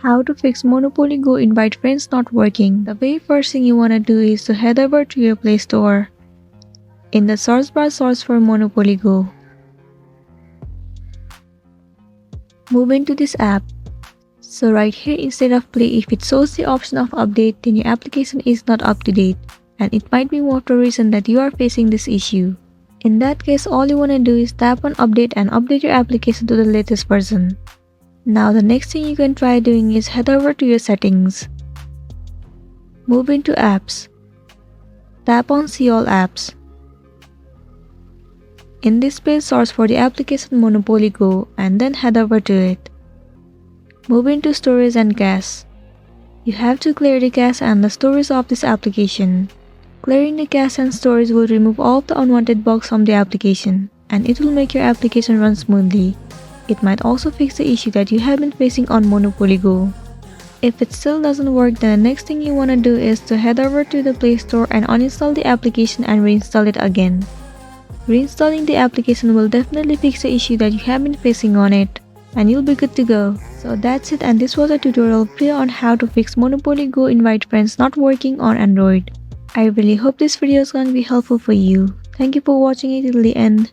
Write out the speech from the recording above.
How to fix Monopoly Go invite friends not working. The very first thing you want to do is to head over to your Play Store. In the search bar, search for Monopoly Go. Move into this app. So right here, instead of play, if it shows the option of update, then your application is not up to date, and it might be one of the reason that you are facing this issue. In that case, all you want to do is tap on update and update your application to the latest version. Now the next thing you can try doing is head over to your settings. Move into apps. Tap on see all apps. In this page, search for the application Monopoly Go and then head over to it. Move into storage and cache. You have to clear the cache and the storage of this application. Clearing the cache and storage will remove all of the unwanted bugs from the application, and it will make your application run smoothly. It might also fix the issue that you have been facing on Monopoly Go. If it still doesn't work, then the next thing you want to do is to head over to the Play Store and uninstall the application and reinstall it again. Reinstalling the application will definitely fix the issue that you have been facing on it, and you'll be good to go. So that's it, and this was a tutorial video on how to fix Monopoly Go invite friends not working on Android. I really hope this video is going to be helpful for you. Thank you for watching it till the end.